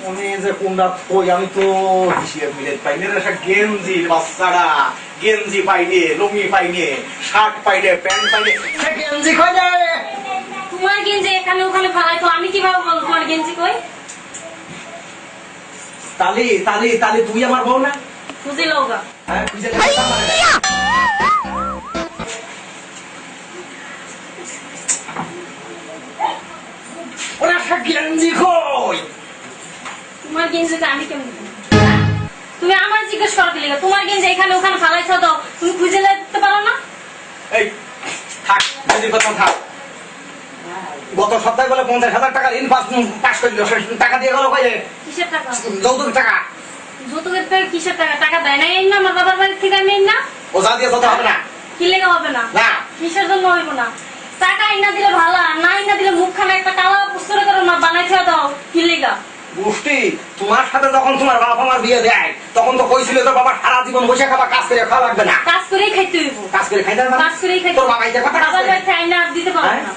আমি যে কোনটা কই আমি তো হিসেব মিলে পাইনি রে। গেঞ্জির বাচ্চারা গেঞ্জি পাইনি, লুঙ্গি পাইনি, শার্ট পাইনি, প্যান্ট পাইনি, গেঞ্জি কই যায়? তোমার গেঞ্জি এখানে ওখানে ফালাই তো আমি কিভাবে বলবো তোমার গেঞ্জি কই? তালি তালি তালি তুই আমার বউ না? খুঁজে লওগা। হ্যাঁ খুঁজে ওরা গেঞ্জি কই? তোমার গেঞ্জিটা আমি কেমন তুমি আমার জিজ্ঞেস করো কি লাগা? তোমার গেঞ্জি এখানে ওখানে ফালাইছো তো তুমি খুঁজে লাগতে পারো না? এই থাক গেঞ্জির কথা থাক। গত সপ্তাহে বলে 50,000 টাকা ঋণ পাস করলো, টাকা দিয়ে গেল কইলে? কিসের টাকা? যৌতুক টাকা। যৌতুকের টাকা কিসের টাকা? টাকা দেয় না এই না আমার বাবার বাড়ি থেকে আমি না। ও যা দিয়ে যত হবে না। কি লেগে হবে না? না কিসের জন্য হইব না? টাকা আইনা দিলে ভালো, না আইনা দিলে মুখখানে একটা কালা পুস্তরে করে মা বানাইছে দাও। কি লেগা? গোষ্ঠী তোমার সাথে যখন তোমার বাবা আমার বিয়ে দেয় তখন তো কইছিল তোর বাবা সারা জীবন বসে খাবা, কাজ করে খাওয়া লাগবে না। কাজ করেই খাইতে হইব। কাজ করে খাইতে হবে না? কাজ করেই খাইতে। তোর বাবা এটা কথা বাবার বাড়িতে আইনা আর দিতে পারবে না।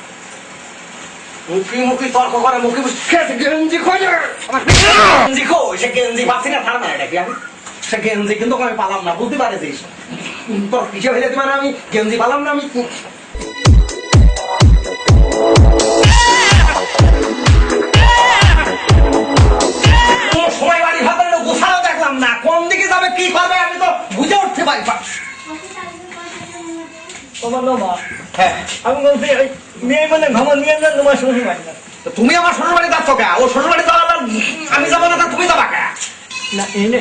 মুখি মুখি তর্ক করে, মুখি গেঞ্জি খোঁজে আমার গেঞ্জি খো, সে গেঞ্জি পাচ্ছি না, থার মানে নাকি আমি সে গেঞ্জি কিন্তু আমি পালাম না, বুঝতে পারিস তোর হিসেবে হইলে তোমার আমি গেঞ্জি পালাম না। আমি সময় বাড়ি ভাবে গোছাও দেখলাম না, কোন দিকে যাবে কি করবে আমি তো বুঝে উঠতে পারি। হ্যাঁ আমি বলছি মেয়ে মানে ভ্রমণ নিয়ে যান তোমার শ্বশুর বাড়ি না। তুমি আমার শ্বশুর বাড়ি যাচ্ছ কে? ও শ্বশুর বাড়ি যাওয়া আমি যাবো না, তুমি যাবা কে? না ini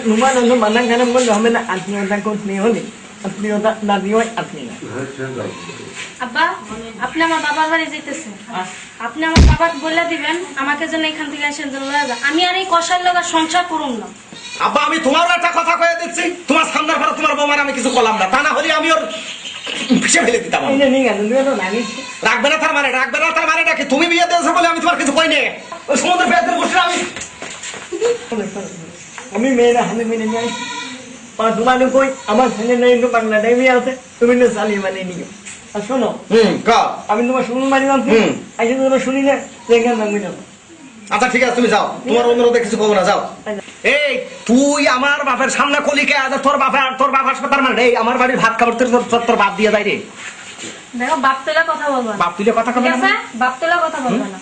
rumah nonton mandang karena bukan kami nak আত্মীয়তা করতে হলে আত্মীয়তা না দিয়ে আত্মীয় আব্বা আপনি আমার বাবার বাড়ি যেতেছেন, আপনি আমার বাবাকে বলে দিবেন আমাকে যেন এখান থেকে আসেন যেন লয়ে যায়। আমি আর এই কষার লগা সংসার করুম না। আব্বা আমি তোমার একটা কথা কয়ে দিচ্ছি, তোমার সামনের ঘরে তোমার বৌমার আমি কিছু করলাম না, তা না হলে আমি ওর পিছে ফেলে দিতাম। ini nih kan dia tuh nangis রাখবে না তার মানে, রাখবে না তার মানে নাকি? তুমি বিয়ে দিয়েছো বলে আমি তোমার কিছু কই নে। ওই সমুদ্র পেয়াদের বসে আমি আমি মেয়েরা হাতে মেনে নিয়ে আসি আর তোমার কই আমার সঙ্গে নেই তো বাংলাটাই মেয়ে আছে তুমি না চালিয়ে মানে নিও। আর শোনো আমি তোমার শুনুন মারি মানছি আজকে তোমার শুনি না দেখেন আমি না। আচ্ছা ঠিক আছে তুমি যাও, তোমার অনুরোধে কিছু করবো না, যাও। এই তুই আমার বাপের সামনে কলিকে তোর বাবার সাথে তার মানে এই আমার বাড়ির ভাত খাবার তোর বাপ দিয়ে যায় রে। দেখো বাপ তোলা কথা বলবা না। বাপ তুলে কথা ঠিক কবে আছে? বাপ তোলা কথা বলবা না।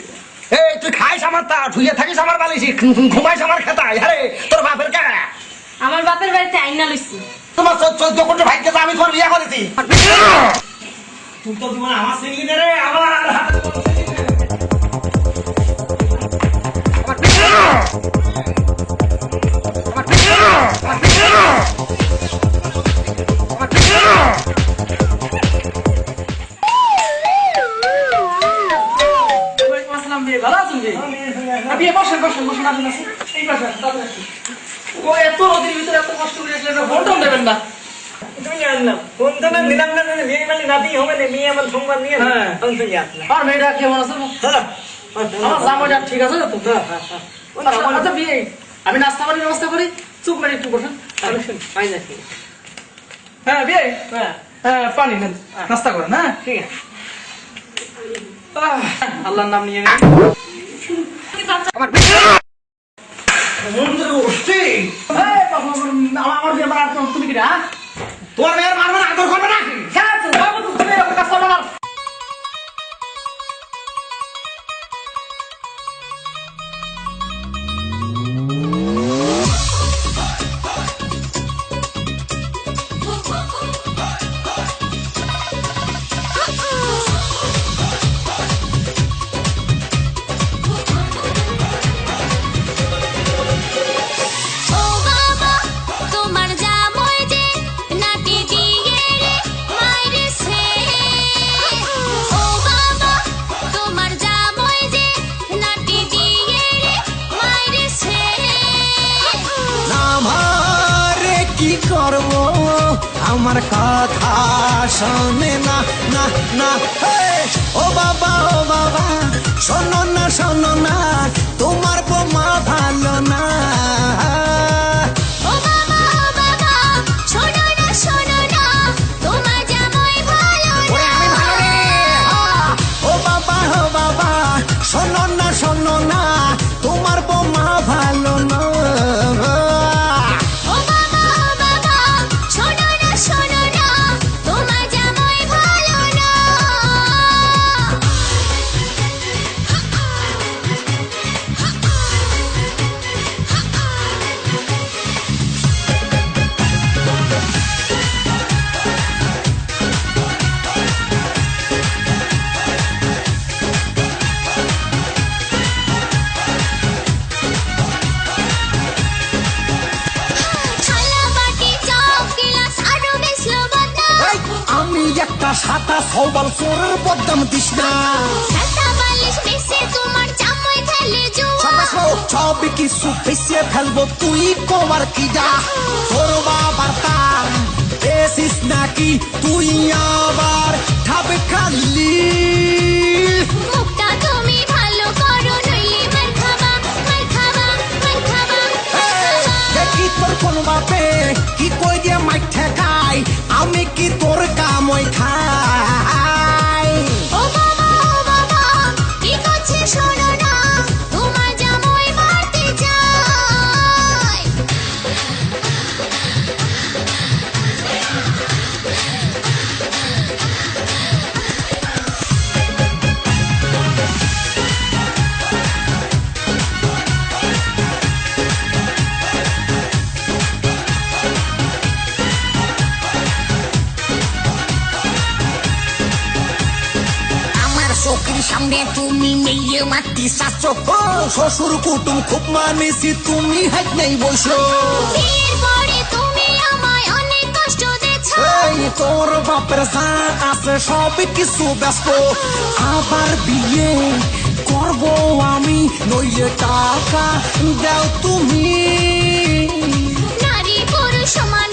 এই তুই খাইস আমার তা, শুয়ে থাকিস আমার বালিশি, ঘুমাইস আমার খেতায়, আরে তোর বাপের কে? আমার বাপের বাড়িতে আইনা লইছি। তোমার 14 কোটি ভাইকে তো আমি তোর বিয়ে করেছি। তুই তো তোমার আমার সিঙ্গি রে, আমার ভালো আছেন জি? আপনি বসেন বসেন বসেন আপনি আছেন এই পাশে ও এত রোদের ভিতরে এত কষ্ট করে আসলে ফোনটাও দেবেন না। তুমি জানলাম ফোন তো না নিলাম না, বিয়ে মানে নাতি হবে না, মেয়ে আমার সংবাদ নিয়ে আমি তো আসলাম। আর মেয়েটা কেমন আছে? আমার জামাইটা ঠিক আছে তো? আচ্ছা বিয়ে আমি নাস্তা পানির ব্যবস্থা করি, চুপ মানে একটু বসেন। হ্যাঁ বিয়ে হ্যাঁ পানি নেন, নাস্তা করেন। হ্যাঁ ঠিক আছে, আল্লাহর নাম নিয়ে নেন। আমার তুমি কি তোর মেয়ের মারবে না, আদর করবে নাকি? আমার কথা শোনে না না না, ও বাবা শোনো না তোমার বোমা ভালো না। ও বাবা শোনো না তোমার জামাই ভালো না। ও বাবা শোনো না তোমার বোমা ভালো সবাল চোরের বদনাম দিস না সাদা বালিশ বেশে তোমার জামাই খেলে জুয়া সব কিছু পিছিয়ে ফেলবো তুই কমার কি যা তোর বাবার তার এসিস নাকি তুই আবার ঠাবে খালি মুখটা তুমি ভালো করো নইলে মার খাবা মার খাবা মার খাবা দেখি তোর কোন বাপে কি কই দিয়ে মাই ঠেকাই আমি কি তোর কামই খাই ও বাবা কি করছে শোনো না তোমার জামাই মারতে যায় আমার চোখের সামনে তুমি মেয়ে মাটি শাসক শ্বশুর কুটুম খুব মানেছি তুমি হাত নেই বসো বিয়ের পরে তুমি আমায় অনেক কষ্ট দিয়েছো এই তোর বাপের যা আছে সব কিছু ব্যস্ত আবার বিয়ে করবো আমি নইলে টাকা দাও তুমি নারী পুরুষ সমান